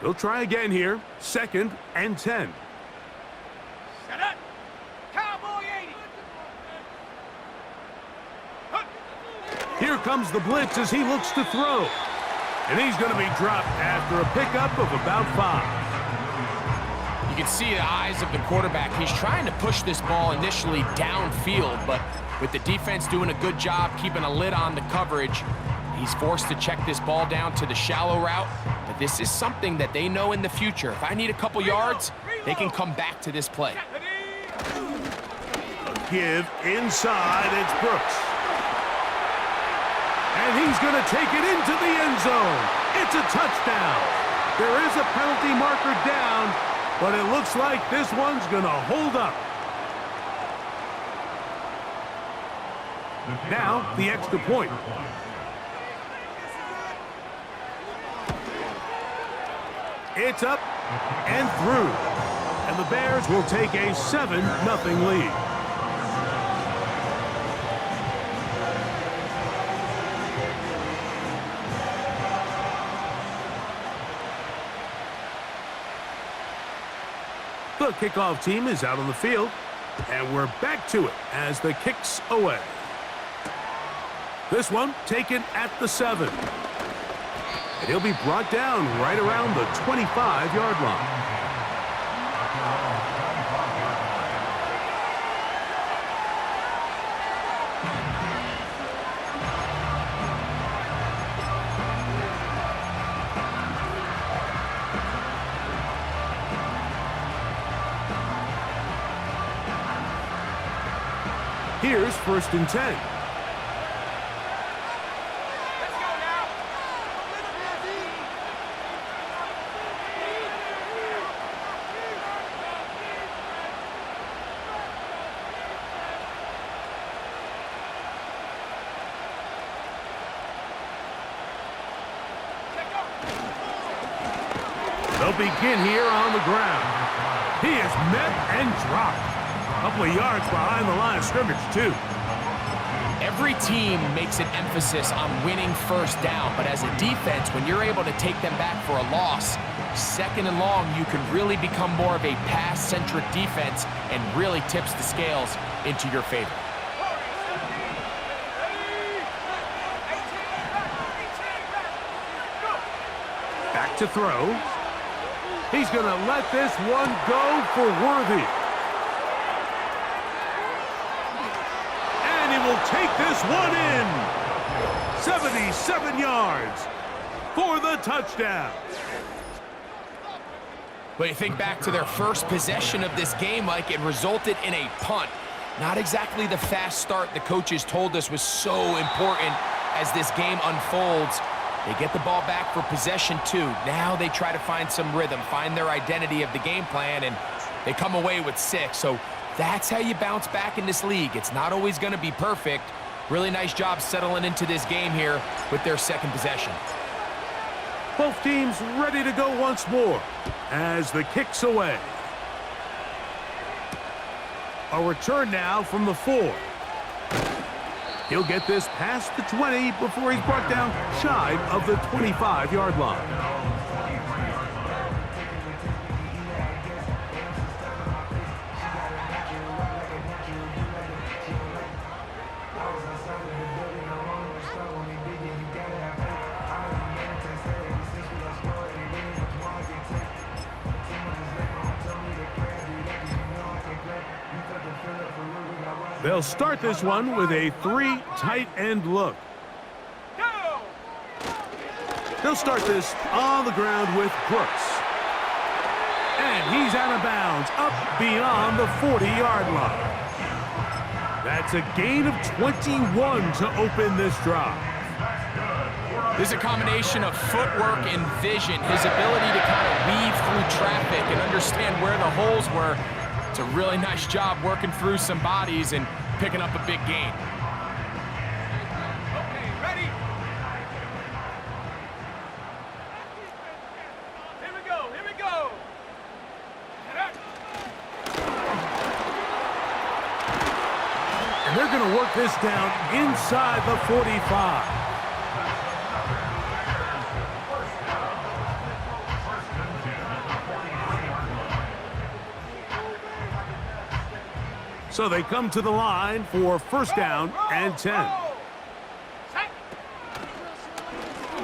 They'll try again here. 2nd and 10. Set up. Cowboy 80. Here comes the blitz as he looks to throw. And he's going to be dropped after a pickup of about 5. You can see the eyes of the quarterback. He's trying to push this ball initially downfield, but with the defense doing a good job keeping a lid on the coverage, he's forced to check this ball down to the shallow route. But this is something that they know in the future. If I need a couple yards, they can come back to this play. A give inside, it's Brooks. And he's going to take it into the end zone. It's a touchdown. There is a penalty marker down, but it looks like this one's going to hold up. Now, the extra point. It's up and through. And the Bears will take a 7-0 lead. The kickoff team is out on the field, and we're back to it as the kick's away. This one taken at the 7. And he'll be brought down right around the 25-yard line. Here's 1st and 10. Let's go now. They'll begin here on the ground. He is met and dropped. A couple of yards behind the line of scrimmage, too. Every team makes an emphasis on winning first down, but as a defense, when you're able to take them back for a loss, 2nd and long, you can really become more of a pass-centric defense and really tips the scales into your favor. Back to throw. He's going to let this one go for Worthy. And he will take this one in. 77 yards for the touchdown. But you think back to their first possession of this game, Mike, it resulted in a punt. Not exactly the fast start the coaches told us was so important as this game unfolds. They get the ball back for possession 2. Now they try to find some rhythm, find their identity of the game plan, and they come away with 6. So that's how you bounce back in this league. It's not always going to be perfect. Really nice job settling into this game here with their 2nd possession. Both teams ready to go once more as the kick's away. A return now from the 4. He'll get this past the 20 before he's brought down shy of the 25-yard line. They'll start this one with a 3 tight end look. They'll start this on the ground with Brooks. And he's out of bounds, up beyond the 40-yard line. That's a gain of 21 to open this drive. This is a combination of footwork and vision, his ability to kind of weave through traffic and understand where the holes were. It's a really nice job working through some bodies and picking up a big gain. Okay, ready? Here we go, here we go. And they're going to work this down inside the 45. So they come to the line for first down and 10. Set.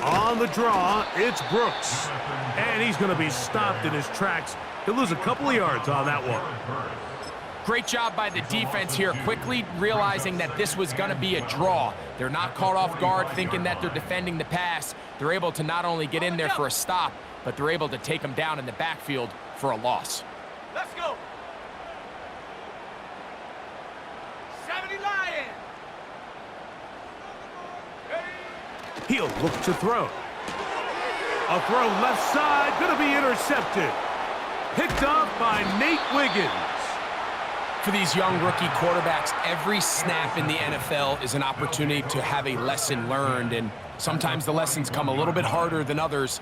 On the draw, it's Brooks. And he's going to be stopped in his tracks. He'll lose a couple of yards on that one. Great job by the defense here, quickly realizing that this was going to be a draw. They're not caught off guard thinking that they're defending the pass. They're able to not only get in there for a stop, but they're able to take him down in the backfield for a loss. Let's go. 70 Lion. He'll look to throw. A throw left side, going to be intercepted. Picked off by Nate Wiggins. For these young rookie quarterbacks, every snap in the NFL is an opportunity to have a lesson learned, and sometimes the lessons come a little bit harder than others.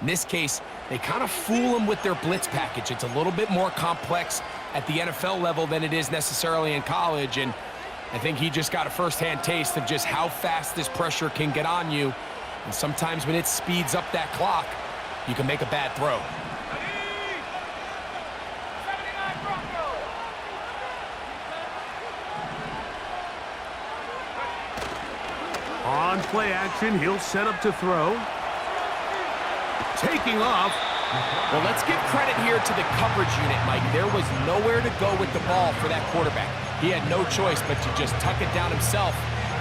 In this case, they kind of fool them with their blitz package. It's a little bit more complex at the NFL level than it is necessarily in college, and I think he just got a first-hand taste of just how fast this pressure can get on you, and sometimes when it speeds up that clock, you can make a bad throw. 79 Broncos. On play action, he'll set up to throw. Taking off. Well, let's give credit here to the coverage unit, Mike. There was nowhere to go with the ball for that quarterback. He had no choice but to just tuck it down himself,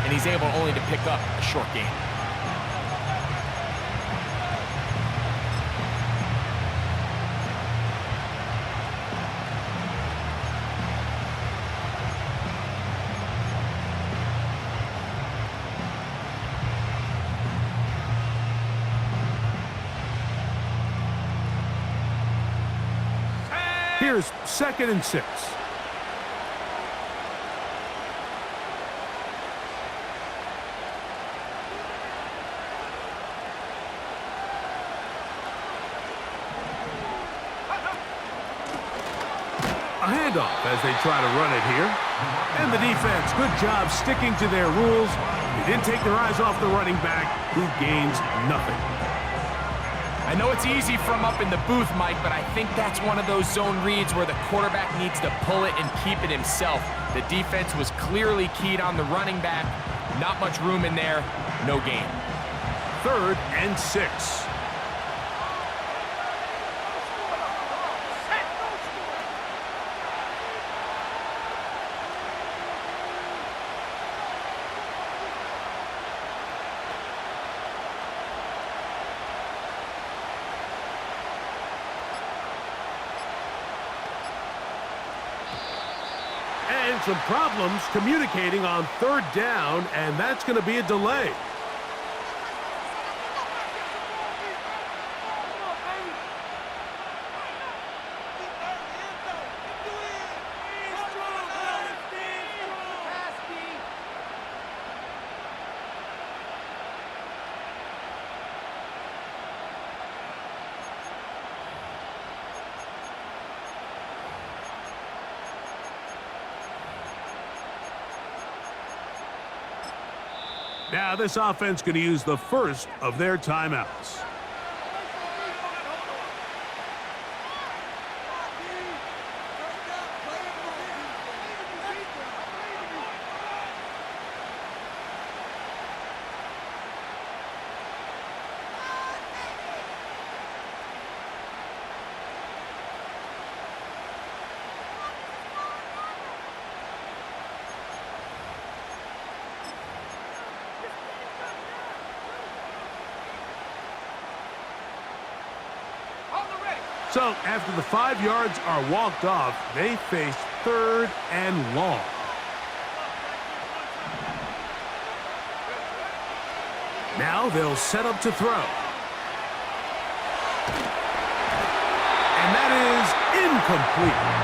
and he's able only to pick up a short gain. Here's 2nd and 6. A handoff as they try to run it here. And the defense, good job sticking to their rules. They didn't take their eyes off the running back, who gains nothing. I know it's easy from up in the booth, Mike, but I think that's one of those zone reads where the quarterback needs to pull it and keep it himself. The defense was clearly keyed on the running back. Not much room in there. No gain. 3rd and 6. And some problems communicating on 3rd down, and that's going to be a delay. Now this offense going to use the first of their timeouts. So after the 5 yards are walked off, they face 3rd and long. Now they'll set up to throw. And that is incomplete.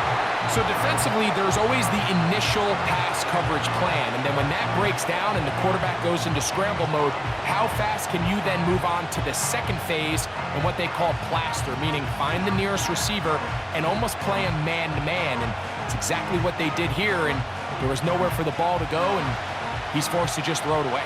So defensively, there's always the initial pass coverage plan, and then when that breaks down and the quarterback goes into scramble mode, how fast can you then move on to the second phase and what they call plaster, meaning find the nearest receiver and almost play him man-to-man, and it's exactly what they did here, and there was nowhere for the ball to go, and he's forced to just throw it away.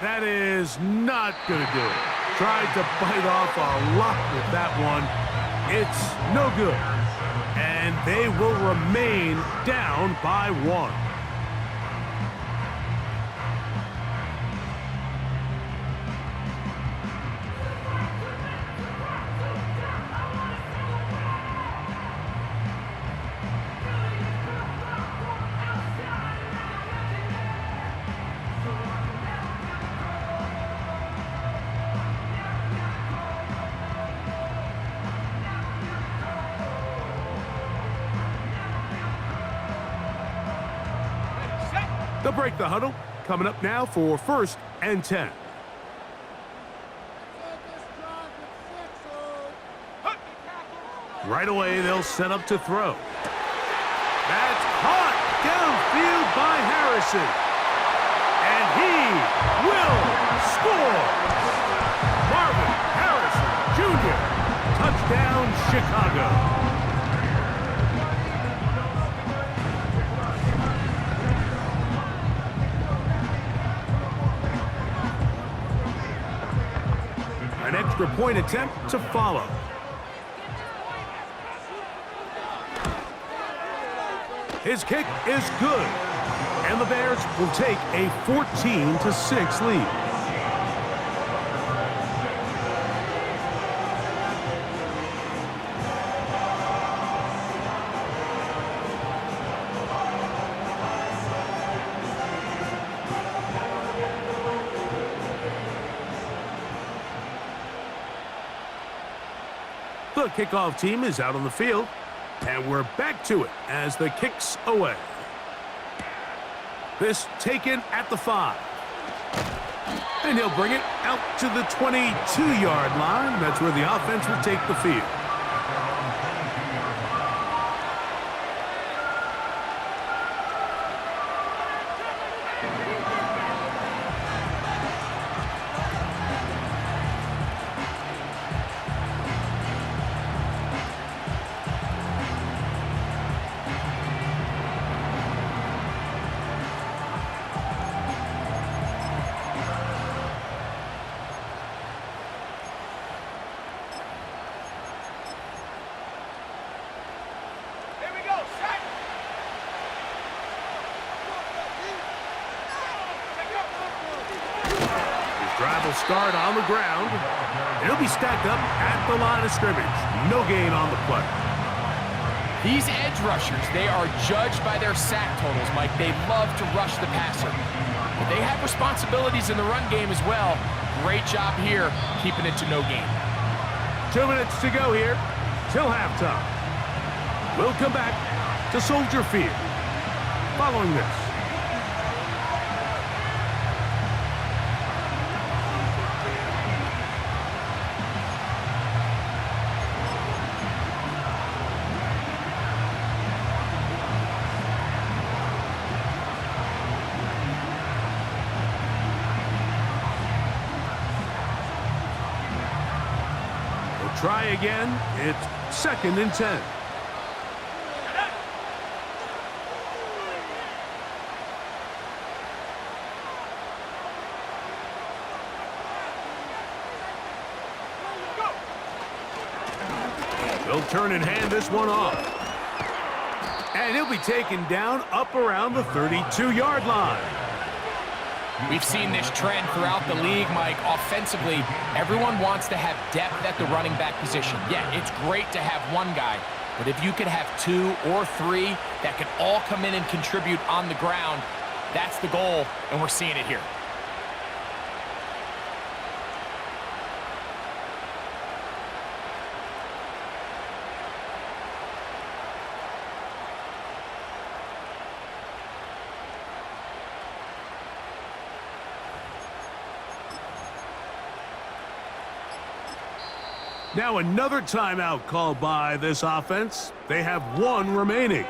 That is not going to do it. Tried to bite off a lot with that one. It's no good. And they will remain down by 1. They'll break the huddle. Coming up now for 1st and 10. Right away, they'll set up to throw. That's caught downfield by Harrison. And he will score. Marvin Harrison Jr. Touchdown, Chicago. An extra point attempt to follow. His kick is good. And the Bears will take a 14-6 lead. The kickoff team is out on the field, and we're back to it as the kick's away. This taken at the 5. And he'll bring it out to the 22-yard line. That's where the offense will take the field. Drive will start on the ground. It'll be stacked up at the line of scrimmage. No gain on the play. These edge rushers, they are judged by their sack totals, Mike. They love to rush the passer. But they have responsibilities in the run game as well. Great job here, keeping it to no gain. 2 minutes to go here till halftime. We'll come back to Soldier Field following this. Try again. It's 2nd and 10. They'll turn and hand this one off. And he'll be taken down up around the 32-yard line. We've seen this trend throughout the league, Mike. Offensively, everyone wants to have depth at the running back position. Yeah, it's great to have one guy, but if you could have 2 or 3 that can all come in and contribute on the ground, that's the goal, and we're seeing it here. Now another timeout called by this offense. They have 1 remaining.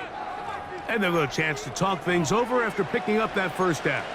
And they'll have a chance to talk things over after picking up that first down.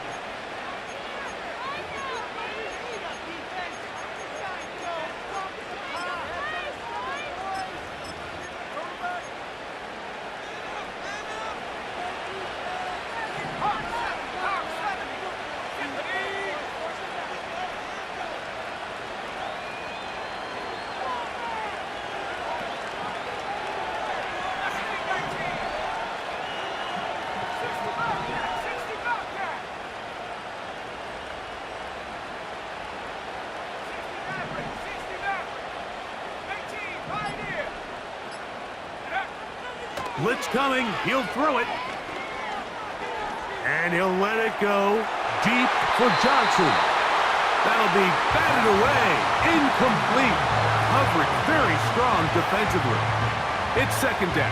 Blitz coming. He'll throw it. And he'll let it go deep for Johnson. That'll be batted away. Incomplete. Coverage very strong defensively. It's second down.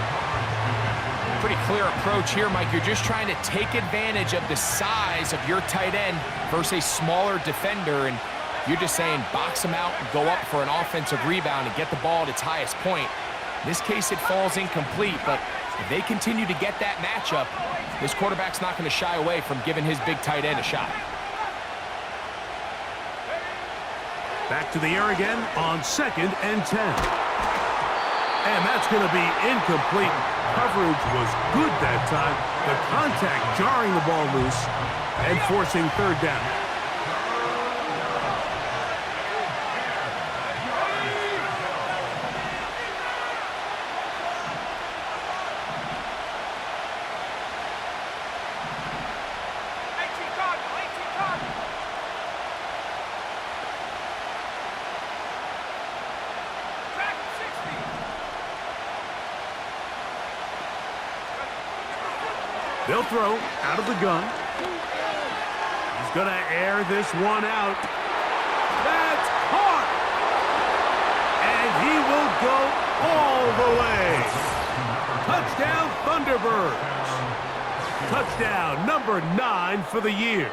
Pretty clear approach here, Mike. You're just trying to take advantage of the size of your tight end versus a smaller defender, and you're just saying box him out and go up for an offensive rebound and get the ball at its highest point. In this case, it falls incomplete, but if they continue to get that matchup, this quarterback's not going to shy away from giving his big tight end a shot. Back to the air again on 2nd and 10. And that's going to be incomplete. Coverage was good that time. The contact jarring the ball loose and forcing third down. They'll throw out of the gun. He's going to air this one out. That's caught! And he will go all the way. Touchdown, Thunderbirds. Touchdown number 9 for the year.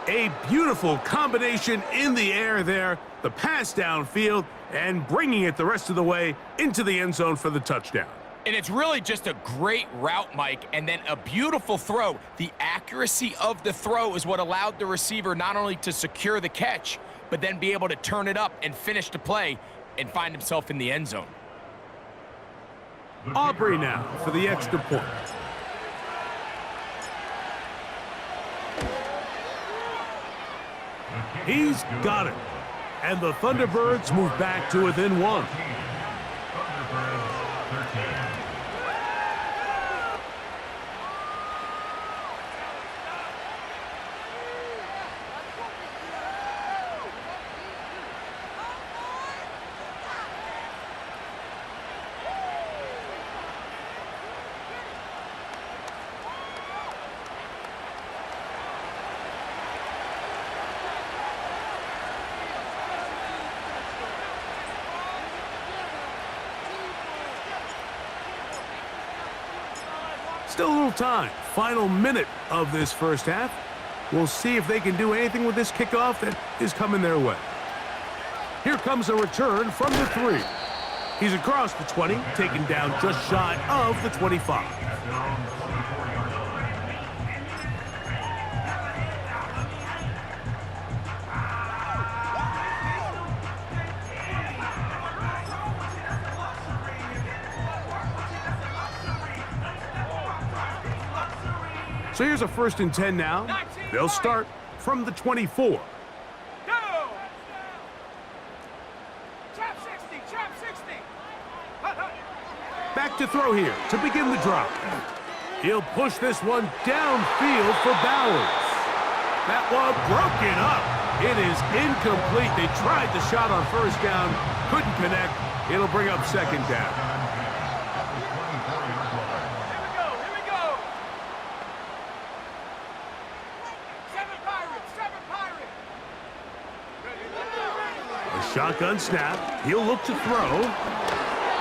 A beautiful combination in the air there. The pass downfield and bringing it the rest of the way into the end zone for the touchdown. And it's really just a great route, Mike, and then a beautiful throw. The accuracy of the throw is what allowed the receiver not only to secure the catch, but then be able to turn it up and finish the play and find himself in the end zone. Aubrey now for the extra point. He's got it. And the Thunderbirds move back to within 1. Still a little time. Final minute of this first half. We'll see if they can do anything with this kickoff that is coming their way. Here comes a return from the 3. He's across the 20, taken down just shy of the 25. So here's a 1st and 10 now. They'll start from the 24. Go! Trap 60, trap 60. Back to throw here to begin the drive. He'll push this one downfield for Bowers. That one broken up. It is incomplete. They tried the shot on 1st down, couldn't connect. It'll bring up 2nd down. Shotgun snap. He'll look to throw.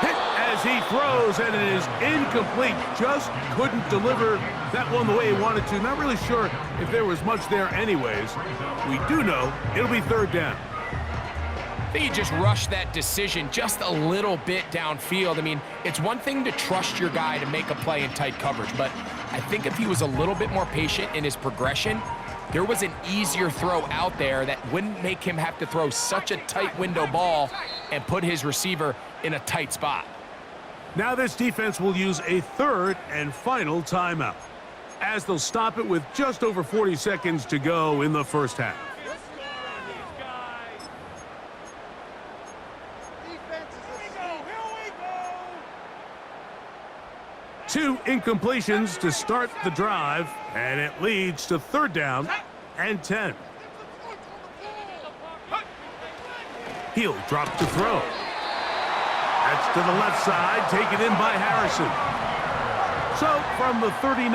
Hit as he throws, and it is incomplete. Just couldn't deliver that one the way he wanted to. Not really sure if there was much there anyways. We do know it'll be 3rd down. I think he just rushed that decision just a little bit downfield. I mean, it's one thing to trust your guy to make a play in tight coverage, but I think if he was a little bit more patient in his progression, there was an easier throw out there that wouldn't make him have to throw such a tight window ball and put his receiver in a tight spot. Now this defense will use a 3rd and final timeout, as they'll stop it with just over 40 seconds to go in the first half. 2 incompletions to start the drive, and it leads to 3rd down and 10. He'll drop to throw. That's to the left side, taken in by Harrison. So from the 39,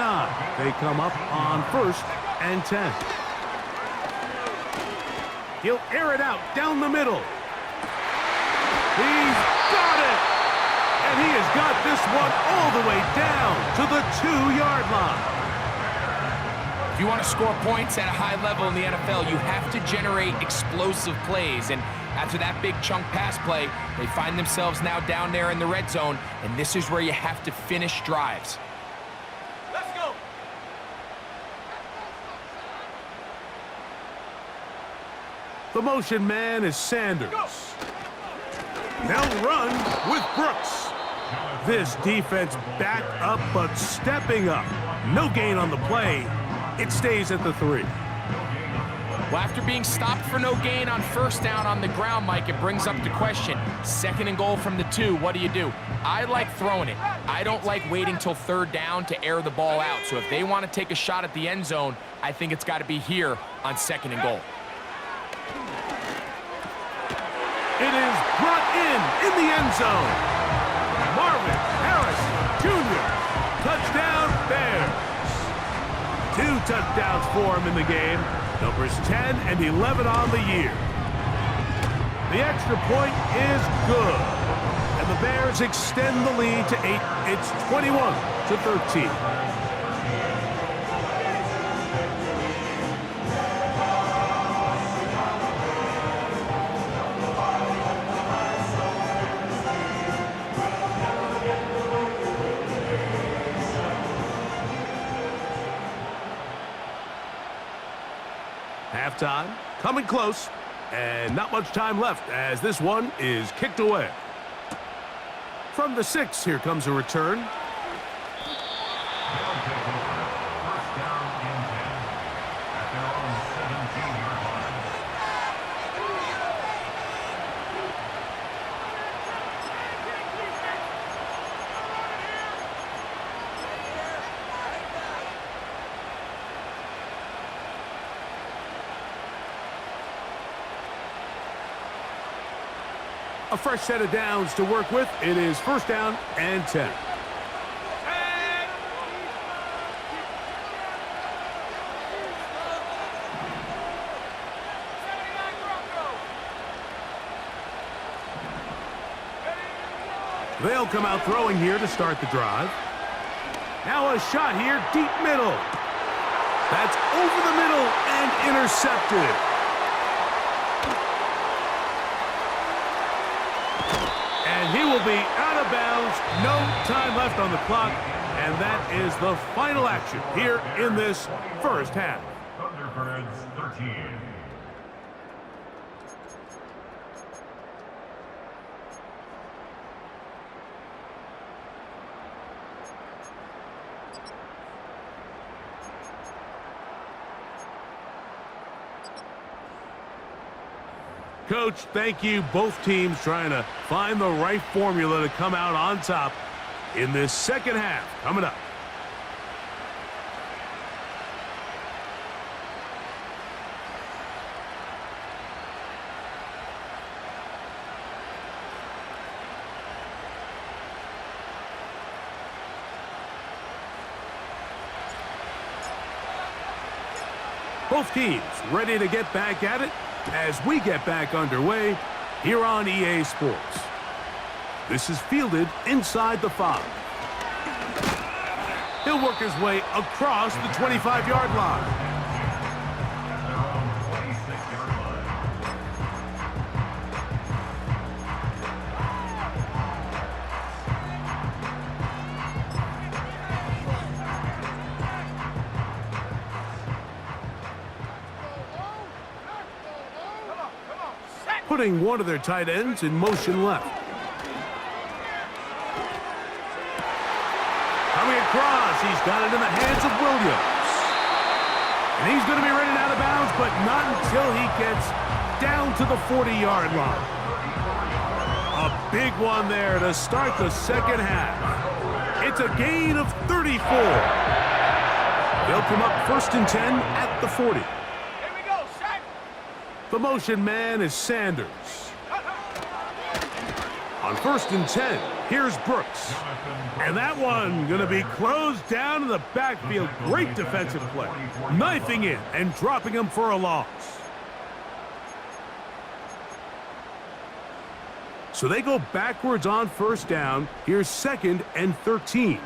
they come up on 1st and 10. He'll air it out down the middle. He's got it! And he has got this one all the way down to the 2-yard line. If you want to score points at a high level in the NFL, you have to generate explosive plays. And after that big chunk pass play, they find themselves now down there in the red zone, and this is where you have to finish drives. Let's go. The motion man is Sanders. They'll run with Brooks. This defense back up, but stepping up. No gain on the play. It stays at the 3. Well, after being stopped for no gain on 1st down on the ground, Mike, it brings up the question. 2nd and goal from the 2, what do? I like throwing it. I don't like waiting till 3rd down to air the ball out. So if they want to take a shot at the end zone, I think it's got to be here on 2nd and goal. It is brought in the end zone. Marvin Harris Jr. Touchdown Bears. 2 touchdowns for him in the game. Numbers 10 and 11 on the year. The extra point is good. And the Bears extend the lead to 8. It's 21-13. Halftime, coming close, and not much time left as this one is kicked away. From the 6, here comes a return. A fresh set of downs to work with. It is 1st down and 10. They'll come out throwing here to start the drive. Now a shot here, deep middle. That's over the middle and intercepted. And he will be out of bounds. No time left on the clock. And that is the final action here in this first half. Thunderbirds 13. Coach, thank you. Both teams trying to find the right formula to come out on top in this second half. Coming up. Both teams ready to get back at it as we get back underway here on EA Sports. This is fielded inside the 5. He'll work his way across the 25-yard line. Putting one of their tight ends in motion left. Coming across, he's got it in the hands of Williams. And he's going to be running out of bounds, but not until he gets down to the 40-yard line. A big one there to start the second half. It's a gain of 34. They'll come up 1st and 10 at the 40. The motion man is Sanders. On 1st and 10, here's Brooks. And that one going to be closed down in the backfield. Great defensive play. Knifing in and dropping him for a loss. So they go backwards on 1st down. Here's 2nd and 13.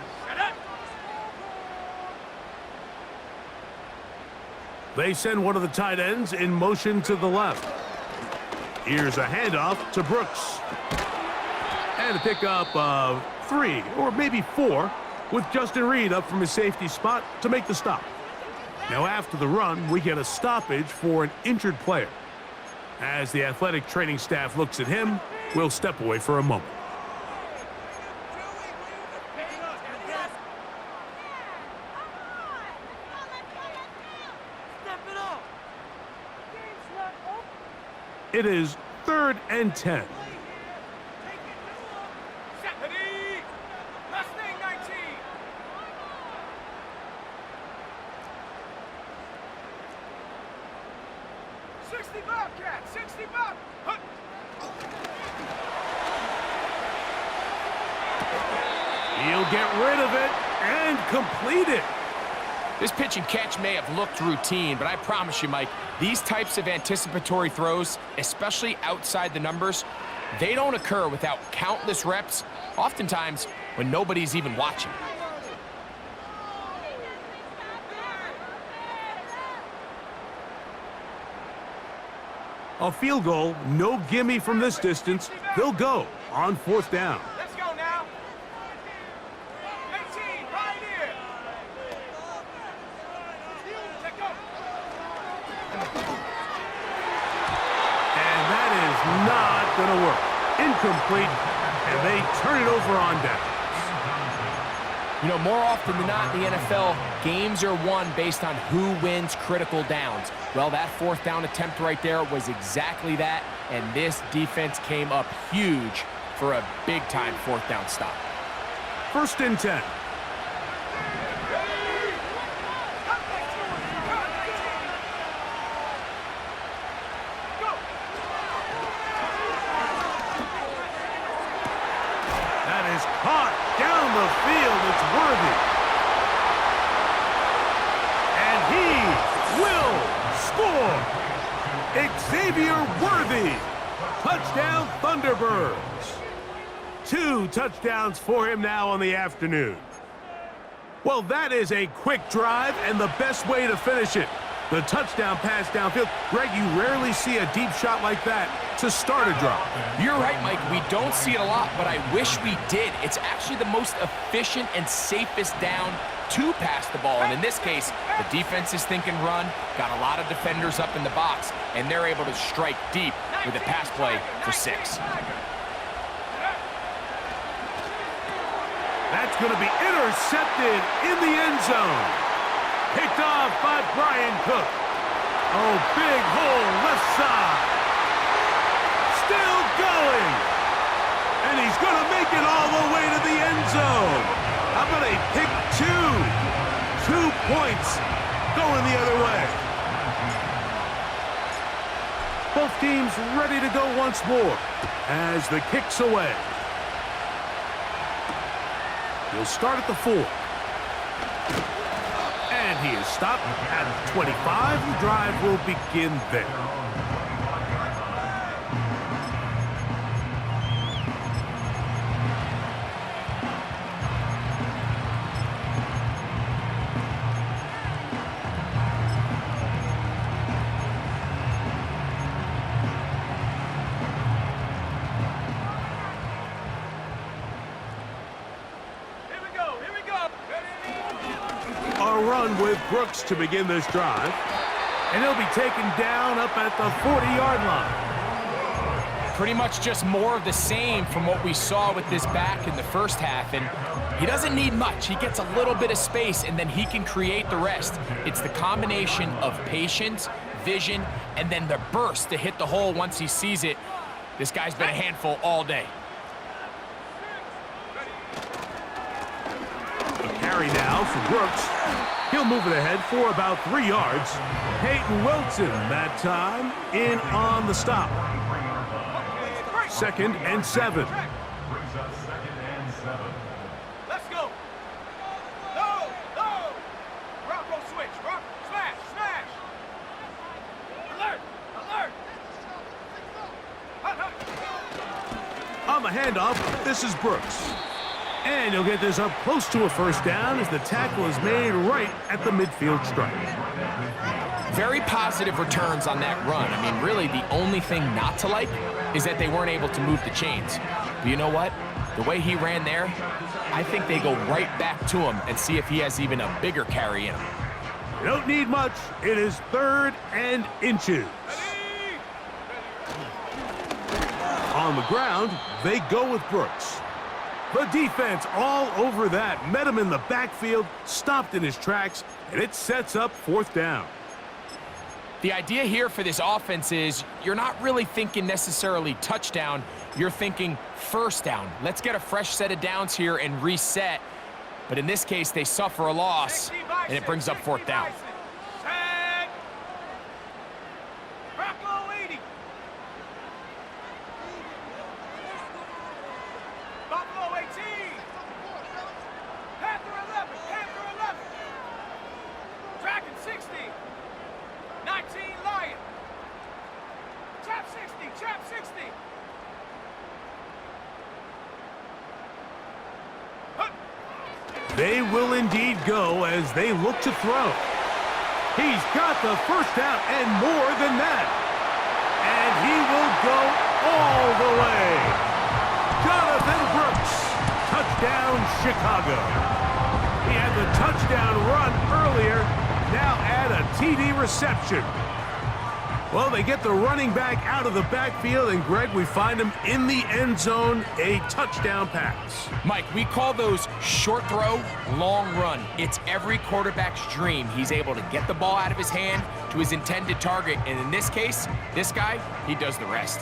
They send one of the tight ends in motion to the left. Here's a handoff to Brooks. And a pickup of 3 or maybe 4 with Justin Reed up from his safety spot to make the stop. Now after the run, we get a stoppage for an injured player. As the athletic training staff looks at him, we'll step away for a moment. It is 3rd and 10. He'll get rid of it and complete it. This pitch and catch may have looked routine, but I promise you, Mike, these types of anticipatory throws, especially outside the numbers, they don't occur without countless reps, oftentimes when nobody's even watching. A field goal, no gimme from this distance. They'll go on 4th down. Let's go now. 18, right here. Check up. And that is not going to work. Incomplete, and they turn it over on down. You know, more often than not in the NFL, games are won based on who wins critical downs. Well, that 4th down attempt right there was exactly that, and this defense came up huge for a big-time 4th down stop. 1st and 10. That is caught down the field. It's Worthy. And he will score. Xavier Worthy. Touchdown Thunderbirds. 2 touchdowns for him now on the afternoon. Well, that is a quick drive and the best way to finish it. The touchdown pass downfield. Greg, you rarely see a deep shot like that to start a drive. You're right, Mike. We don't see it a lot, but I wish we did. It's actually the most efficient and safest down to pass the ball. And in this case, the defense is thinking run, got a lot of defenders up in the box, and they're able to strike deep with a pass play for 6. That's going to be intercepted in the end zone. Picked off by Brian Cook. Oh, big hole left side. Still going. And he's going to make it all the way to the end zone. How about a pick 2? 2 points going the other way. Both teams ready to go once more as the kick's away. He'll start at the 4. And he is stopped at 25. The drive will begin there. Run with Brooks to begin this drive, and he'll be taken down up at the 40-yard line. Pretty much just more of the same from what we saw with this back in the first half, and he doesn't need much. He gets a little bit of space, and then he can create the rest. It's the combination of patience, vision, and then the burst to hit the hole once he sees it. This guy's been a handful all day. A carry now for Brooks. He'll move it ahead for about 3 yards. Peyton Wilson that time in on the stop. 2nd and 7. On the handoff, this is Brooks. And he'll get this up close to a first down as the tackle is made right at the midfield stripe. Very positive returns on that run. I mean, really, the only thing not to like is that they weren't able to move the chains. But you know what? The way he ran there, I think they go right back to him and see if he has even a bigger carry in him. You don't need much. It is 3rd and inches. On the ground, they go with Brooks. The defense all over that. Met him in the backfield, stopped in his tracks, and it sets up 4th down. The idea here for this offense is you're not really thinking necessarily touchdown. You're thinking first down. Let's get a fresh set of downs here and reset. But in this case, they suffer a loss, and it brings up 4th down. Set. Brocco 80. Buffalo 18. Panther 11. Panther 11. Dragon 60. 19 Lion. Trap 60. Trap 60. They will indeed go as they look to throw. He's got the first down and more than that. And he will go all the way. Jonathan Brooks, touchdown Chicago. He had the touchdown run earlier, now add a TD reception. Well, they get the running back out of the backfield, and Greg, we find him in the end zone, a touchdown pass. Mike, we call those short throw, long run. It's every quarterback's dream. He's able to get the ball out of his hand to his intended target, and in this case, this guy, he does the rest.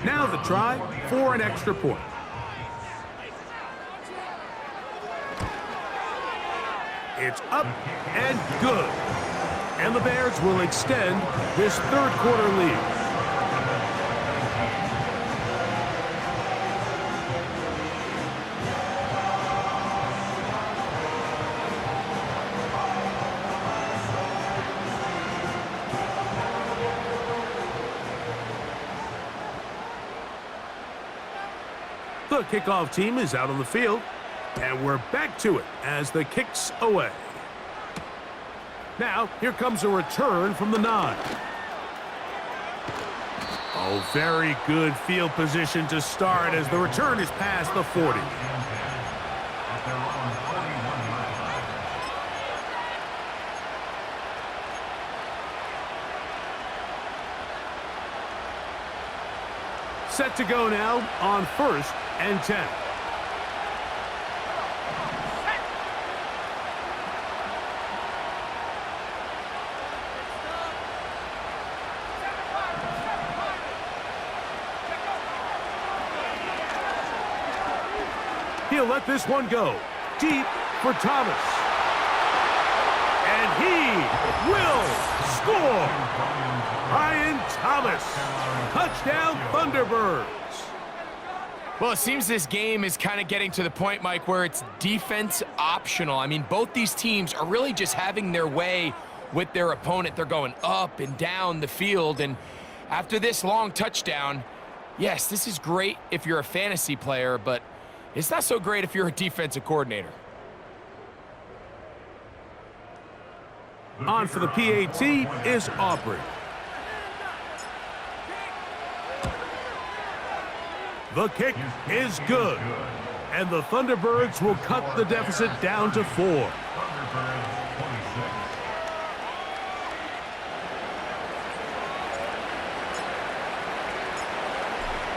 Now the try for an extra point. It's up and good. And the Bears will extend this 3rd quarter lead. The kickoff team is out on the field. And we're back to it as the kick's away. Now, here comes a return from the 9. Oh, very good field position to start as the return is past the 40. Set to go now on 1st and 10. He'll let this one go deep for Thomas. And he will score. Ryan Thomas. Touchdown Thunderbirds. Well, it seems this game is kind of getting to the point, Mike, where it's defense optional. I mean, both these teams are really just having their way with their opponent. They're going up and down the field. And after this long touchdown, yes, this is great if you're a fantasy player, but it's not so great if you're a defensive coordinator. On for the PAT is Aubrey. The kick is good. And the Thunderbirds will cut the deficit down to 4.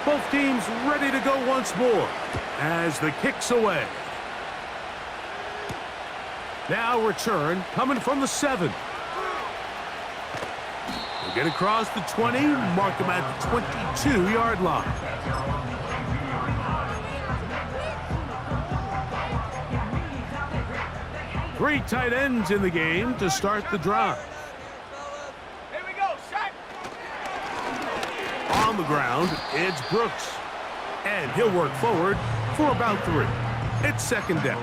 Both teams ready to go once more as the kick's away. Now return coming from the 7. They get across the 20, mark them at the 22-yard line. Three tight ends in the game to start the drive. Here we go, set. On the ground, it's Brooks. And he'll work forward for about 3. It's 2nd down.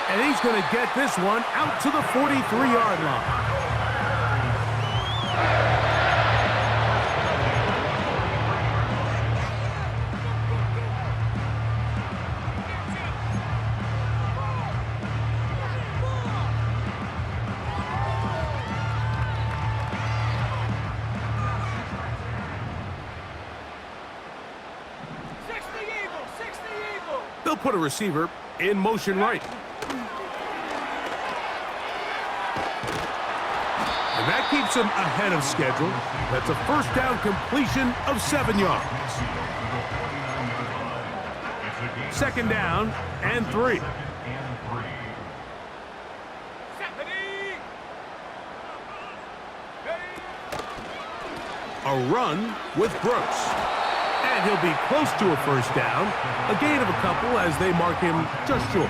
And he's going to get this one out to the 43-yard line. They'll put a receiver in motion right. And that keeps him ahead of schedule. That's a first down completion of 7 yards. Second down and 3. A run with Brooks. And he'll be close to a first down. A gain of a couple as they mark him just short.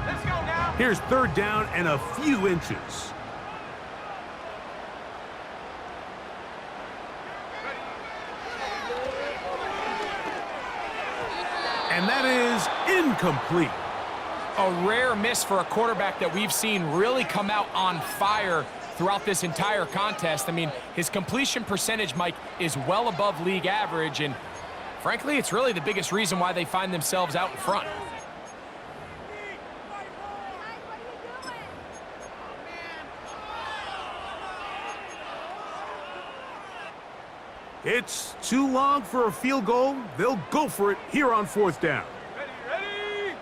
Let's go now. Here's third down and a few inches. And that is incomplete. A rare miss for a quarterback that we've seen really come out on fire throughout this entire contest. I mean, his completion percentage, Mike, is well above league average, and frankly, it's really the biggest reason why they find themselves out in front. It's too long for a field goal. They'll go for it here on fourth down. Ready?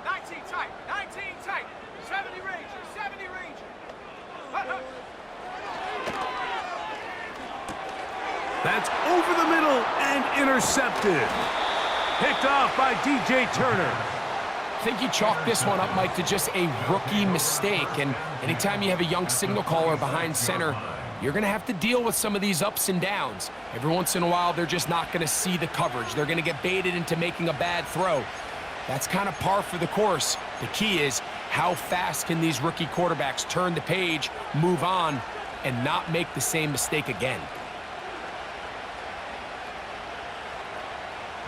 19 tight, 19 tight. 70 Ranger, 70 Ranger. That's over the middle and intercepted. Picked off by DJ Turner. I think you chalk this one up, Mike, to just a rookie mistake. And anytime you have a young signal caller behind center, you're going to have to deal with some of these ups and downs. Every once in a while, they're just not going to see the coverage. They're going to get baited into making a bad throw. That's kind of par for the course. The key is how fast can these rookie quarterbacks turn the page, move on, and not make the same mistake again.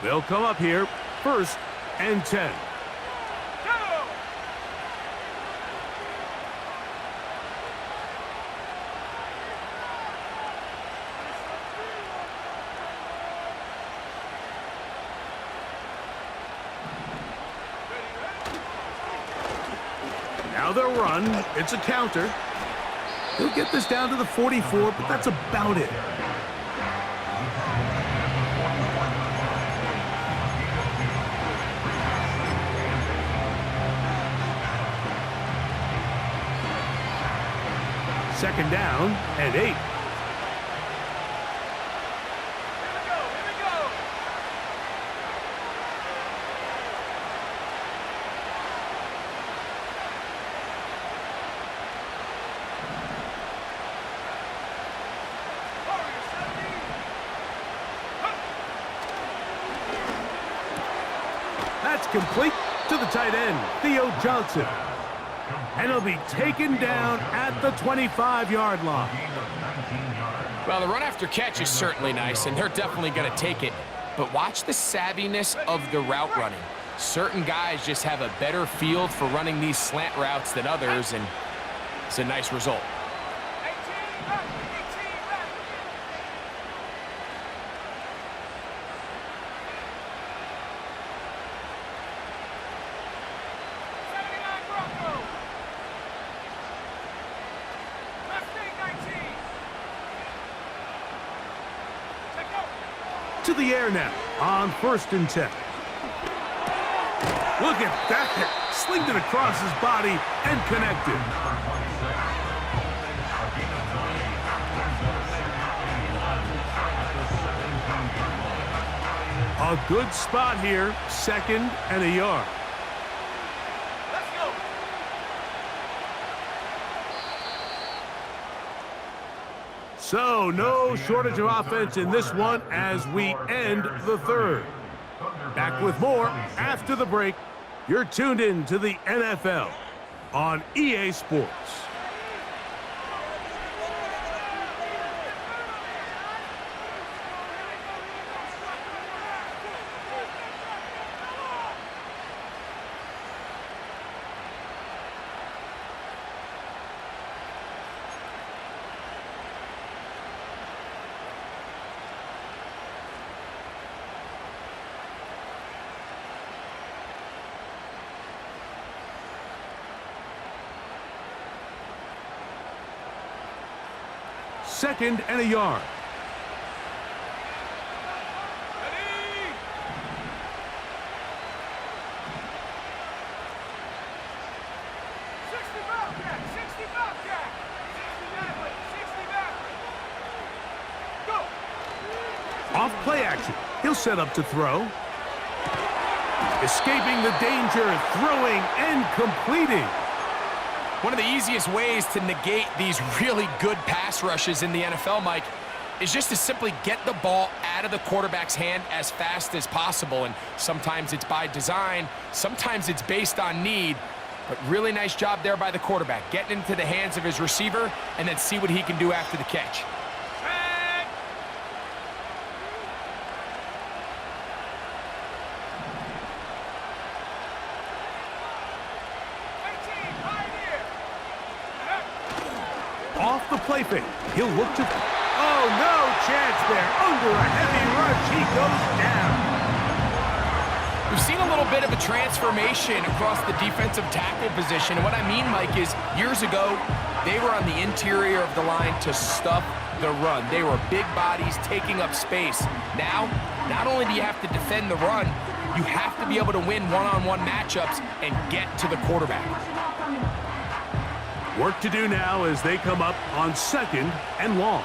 They'll come up here, first and 10. Now they'll run. It's a counter. He'll get this down to the 44, but that's about it. Second down and 8. That's complete to the tight end, Theo Johnson. And he'll be taken down at the 25-yard line. Well, the run after catch is certainly nice, and they're definitely going to take it. But watch the savviness of the route running. Certain guys just have a better field for running these slant routes than others, and it's a nice result. To the air now on first and 10. Look at that. Slinged it across his body and connected. A good spot here, second and a yard. Let's go. So, no shortage of offense in this one as we end the third. Back with more after the break. You're tuned in to the NFL on EA Sports. Second and a yard. Ready? 60 Bobcat, 60 Bobcat, 60 backward, 60 backward. Go! Off play action. He'll set up to throw. Escaping the danger, throwing and completing. One of the easiest ways to negate these really good pass rushes in the NFL, Mike, is just to simply get the ball out of the quarterback's hand as fast as possible. And sometimes it's by design, sometimes it's based on need. But really nice job there by the quarterback, getting into the hands of his receiver and then see what he can do after the catch. Off the play fake. He'll look to... Oh, no chance there. Under a heavy rush, he goes down. We've seen a little bit of a transformation across the defensive tackle position. And what I mean, Mike, is years ago, they were on the interior of the line to stuff the run. They were big bodies taking up space. Now, not only do you have to defend the run, you have to be able to win one-on-one matchups and get to the quarterback. Work to do now as they come up on second and long.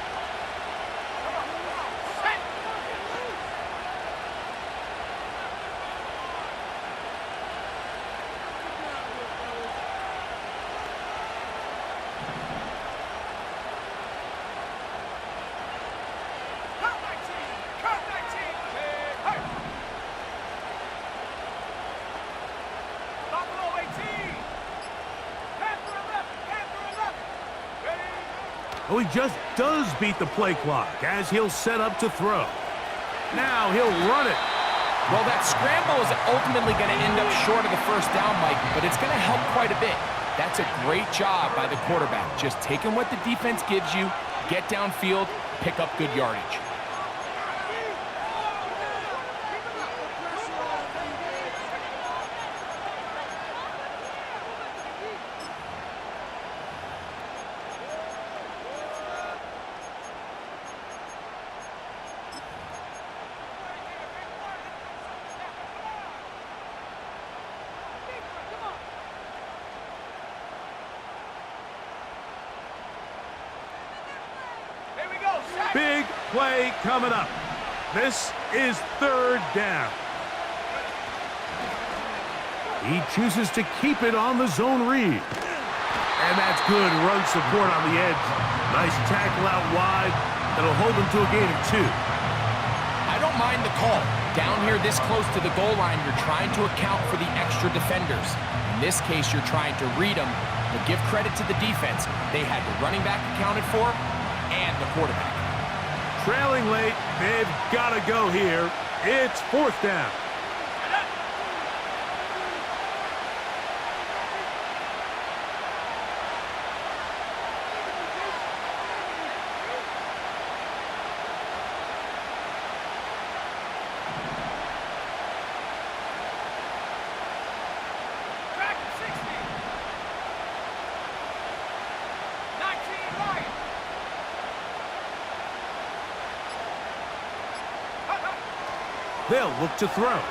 Oh, he just does beat the play clock as he'll set up to throw. Now he'll run it. Well, that scramble is ultimately going to end up short of the first down, Mike, but it's going to help quite a bit. That's a great job by the quarterback. Just taking what the defense gives you, get downfield, pick up good yardage. Big play coming up. This is third down. He chooses to keep it on the zone read. And that's good run support on the edge. Nice tackle out wide. That'll hold him to a gain of 2. I don't mind the call. Down here this close to the goal line, you're trying to account for the extra defenders. In this case, you're trying to read them, but give credit to the defense. They had the running back accounted for and the quarterback. Trailing late, they've got to go here. It's fourth down. They'll look to throw. And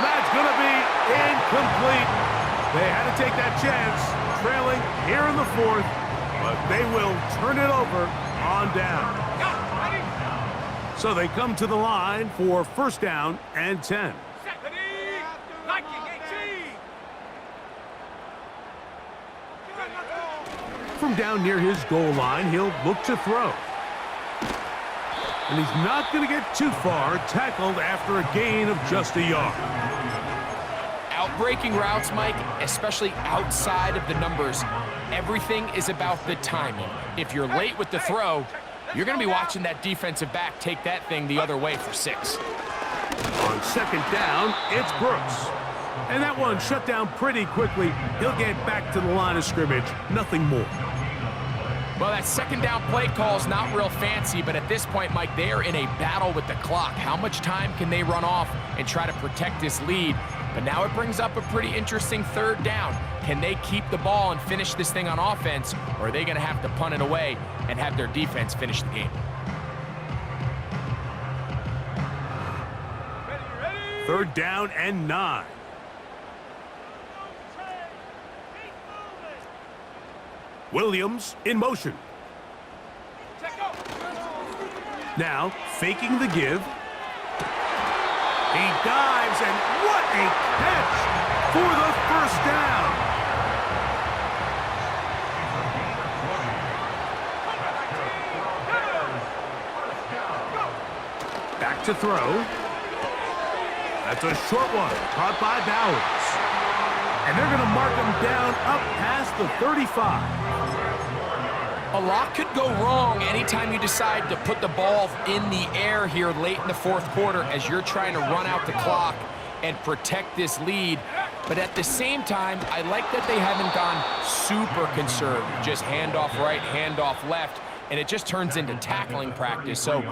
that's going to be incomplete. They had to take that chance, trailing here in the fourth, but they will turn it over on down. So they come to the line for first down and 10. From down near his goal line, he'll look to throw. And he's not going to get too far, tackled after a gain of just a yard. Outbreaking routes, Mike, especially outside of the numbers, everything is about the timing. If you're late with the throw, you're going to be watching that defensive back take that thing the other way for 6. On second down, it's Brooks. And that one shut down pretty quickly. He'll get back to the line of scrimmage, nothing more. Well, that second down play call is not real fancy, but at this point, Mike, they are in a battle with the clock. How much time can they run off and try to protect this lead? But now it brings up a pretty interesting third down. Can they keep the ball and finish this thing on offense, or are they going to have to punt it away and have their defense finish the game? Third down and 9. Williams in motion. Now, faking the give. He dives, and what a catch for the first down. Back to throw. That's a short one, caught by Bowers. And they're going to mark him down up past the 35. A lot could go wrong anytime you decide to put the ball in the air here late in the fourth quarter as you're trying to run out the clock and protect this lead. But at the same time, I like that they haven't gone super conservative, just handoff right, handoff left, and it just turns into tackling practice. So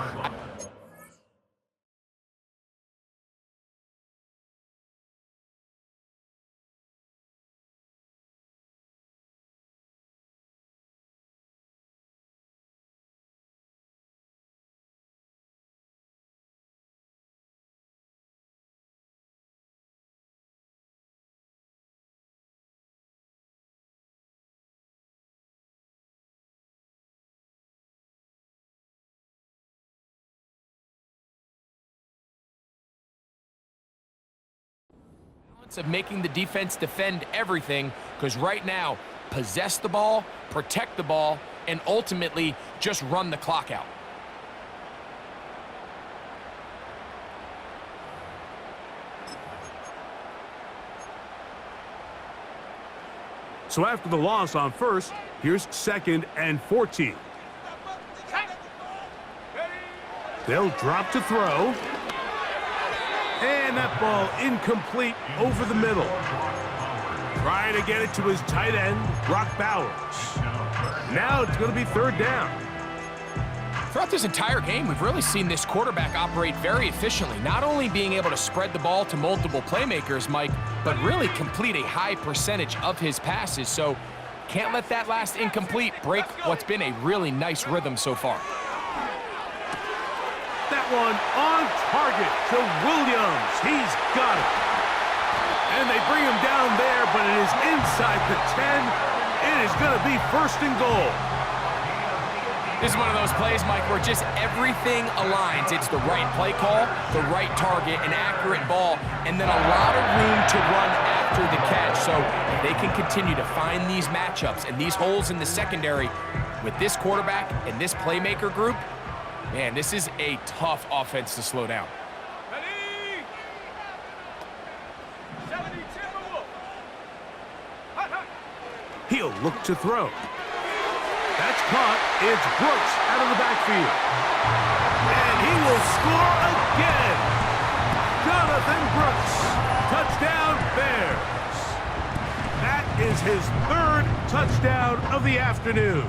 of making the defense defend everything, because right now, possess the ball, protect the ball, and ultimately just run the clock out. So after the loss on first, here's 2nd and 14. They'll drop to throw. And that ball incomplete over the middle. Trying to get it to his tight end, Brock Bowers. Now it's going to be third down. Throughout this entire game, we've really seen this quarterback operate very efficiently, not only being able to spread the ball to multiple playmakers, Mike, but really complete a high percentage of his passes. So can't let that last incomplete break what's been a really nice rhythm so far. That one on target to Williams. He's got it. And they bring him down there, but it is inside the 10. It is going to be 1st and goal. This is one of those plays, Mike, where just everything aligns. It's the right play call, the right target, an accurate ball, and then a lot of room to run after the catch. So if they can continue to find these matchups and these holes in the secondary with this quarterback and this playmaker group, man, this is a tough offense to slow down. He'll look to throw. That's caught. It's Brooks out of the backfield. And he will score again. Jonathan Brooks. Touchdown, Bears. That is his 3rd touchdown of the afternoon.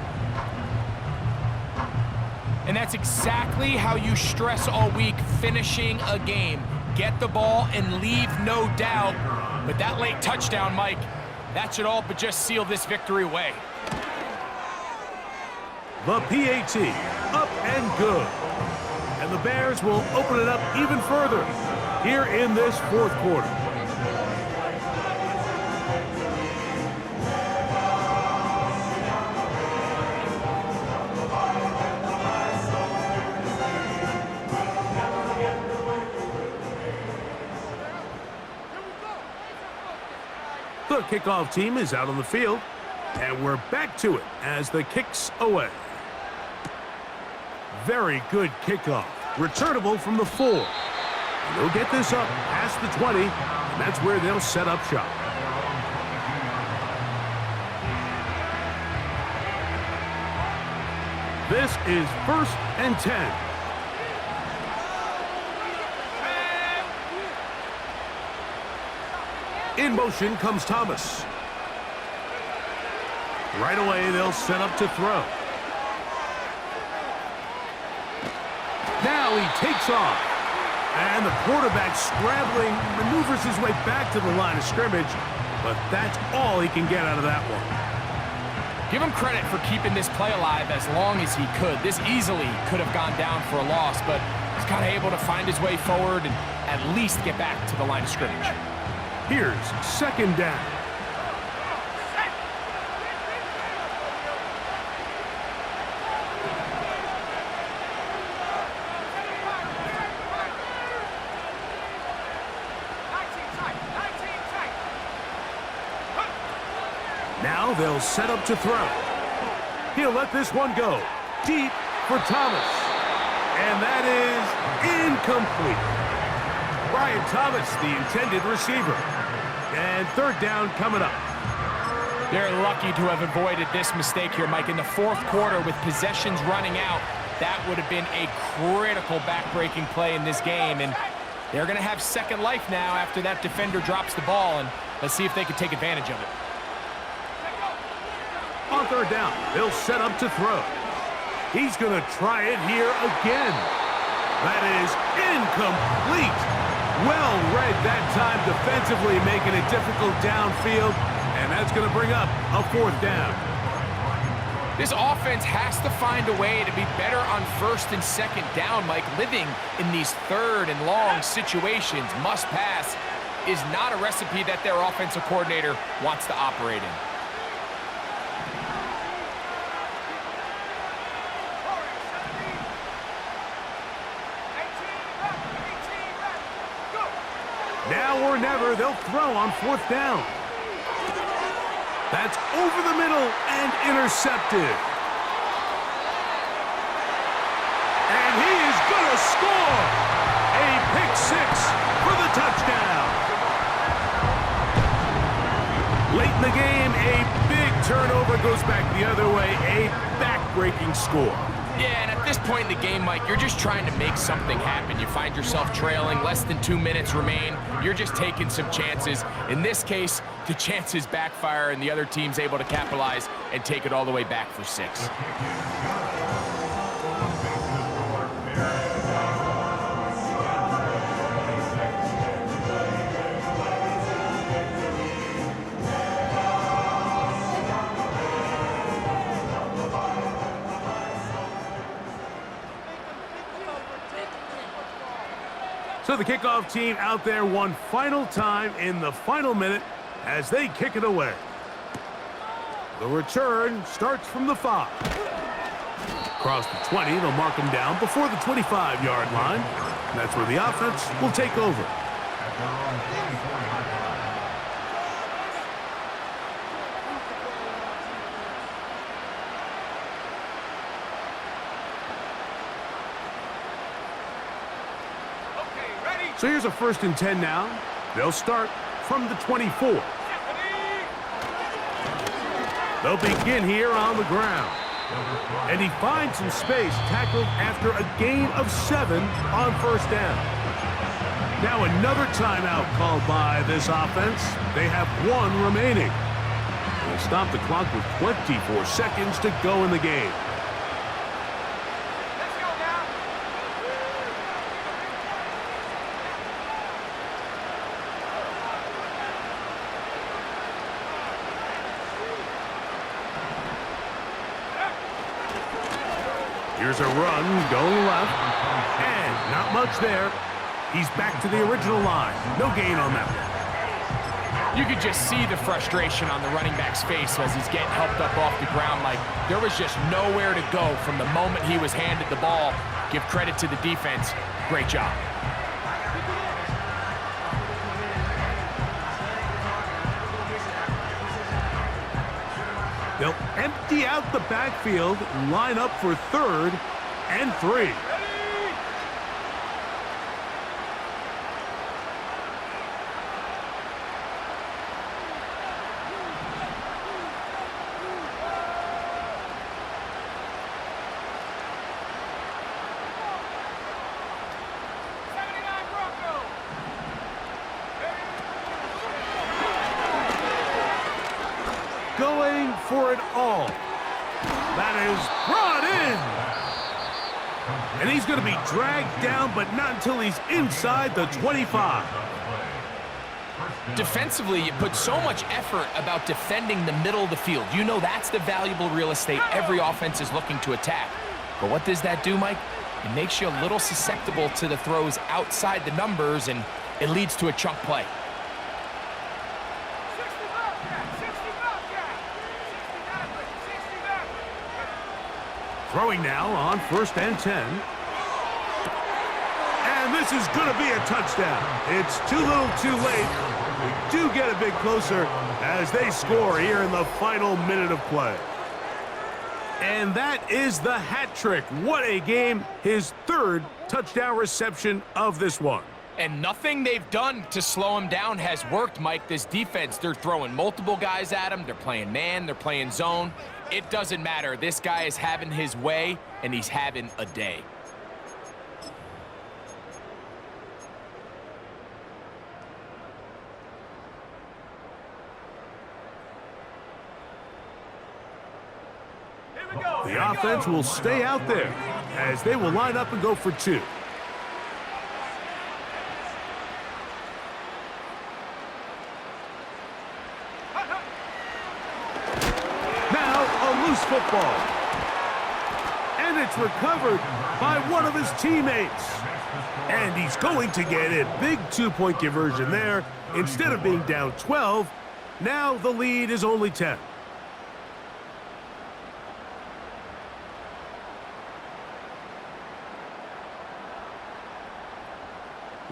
And that's exactly how you stress all week, finishing a game. Get the ball and leave no doubt. But that late touchdown, Mike, that should all but just seal this victory away. The PAT, up and good. And the Bears will open it up even further here in this fourth quarter. The kickoff team is out on the field, and we're back to it as the kick's away. Very good kickoff. Returnable from the 4. And they'll get this up past the 20, and that's where they'll set up shop. This is 1st and 10. In motion comes Thomas. Right away, they'll set up to throw. Now he takes off. And the quarterback scrambling, maneuvers his way back to the line of scrimmage, but that's all he can get out of that one. Give him credit for keeping this play alive as long as he could. This easily could have gone down for a loss, but he's kind of able to find his way forward and at least get back to the line of scrimmage. Here's 2nd down. Now they'll set up to throw. He'll let this one go deep for Thomas. And that is incomplete. Brian Thomas, the intended receiver. And 3rd down coming up. They're lucky to have avoided this mistake here, Mike. In the 4th quarter with possessions running out, that would have been a critical back-breaking play in this game. And they're going to have second life now after that defender drops the ball. And let's see if they can take advantage of it. On 3rd down, they'll set up to throw. He's going to try it here again. That is incomplete. Well read that time defensively, making it difficult downfield, and that's going to bring up a 4th down. This offense has to find a way to be better on 1st and 2nd down, Mike. Living in these 3rd and long situations, must pass, is not a recipe that their offensive coordinator wants to operate in. Now or never, they'll throw on 4th down. That's over the middle and intercepted. And he is going to score. A pick 6 for the touchdown. Late in the game, a big turnover goes back the other way. A back-breaking score. Yeah, and at this point in the game, Mike, you're just trying to make something happen. You find yourself trailing, less than 2 minutes remain. You're just taking some chances. In this case, the chances backfire, and the other team's able to capitalize and take it all the way back for 6. So the kickoff team out there one final time in the final minute as they kick it away. The return starts from the 5. Across the 20, they'll mark them down before the 25-yard line. And that's where the offense will take over. So here's a 1st and 10 now. They'll start from the 24. They'll begin here on the ground. And he finds some space, tackled after a gain of 7 on 1st down. Now another timeout called by this offense. They have 1 remaining. They'll stop the clock with 24 seconds to go in the game. Here's a run going left, and not much there. He's back to the original line. No gain on that one. You could just see the frustration on the running back's face as he's getting helped up off the ground. Like, there was just nowhere to go from the moment he was handed the ball. Give credit to the defense. Great job. They'll empty out the backfield, line up for 3rd and 3. for it all. That is brought in. And he's going to be dragged down, but not until he's inside the 25. Defensively, you put so much effort about defending the middle of the field. You know that's the valuable real estate every offense is looking to attack. But what does that do, Mike? It makes you a little susceptible to the throws outside the numbers, and it leads to a chunk play. 60 Bobcat, 60 Bobcat, 60 Bobcat. Throwing now on 1st and 10. And this is going to be a touchdown. It's too little too late. We do get a bit closer as they score here in the final minute of play. And that is the hat trick. What a game. His 3rd touchdown reception of this one. And nothing they've done to slow him down has worked, Mike. This defense, they're throwing multiple guys at him. They're playing man, they're playing zone. It doesn't matter. This guy is having his way, and he's having a day. The offense will stay out there as they will line up and go for 2. Now a loose football. And it's recovered by one of his teammates. And he's going to get it. Big 2-point conversion there. Instead of being down 12, now the lead is only 10.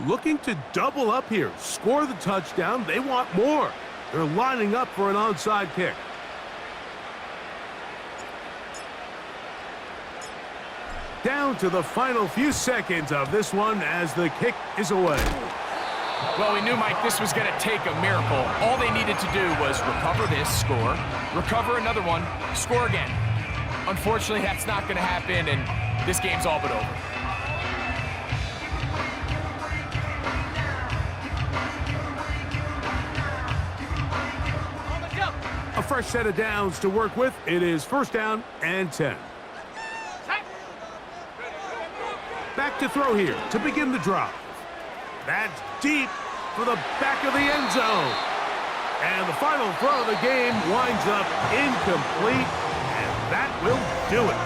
Looking to double up here, score the touchdown. They want more. They're lining up for an onside kick. Down to the final few seconds of this one as the kick is away. Well, we knew, Mike, this was going to take a miracle. All they needed to do was recover this, score, recover another one, score again. Unfortunately, that's not going to happen, and this game's all but over. A fresh set of downs to work with. It is 1st down and 10. Back to throw here to begin the drive. That's deep for the back of the end zone. And the final throw of the game winds up incomplete, and that will do it.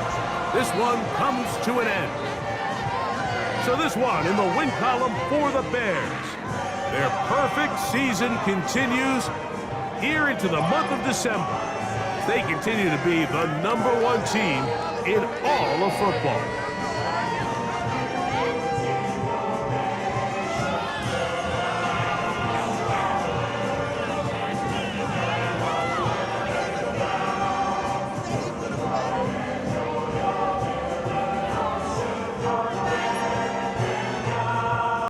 This one comes to an end. So this one in the win column for the Bears. Their perfect season continues here into the month of December. They continue to be the #1 team in all of football.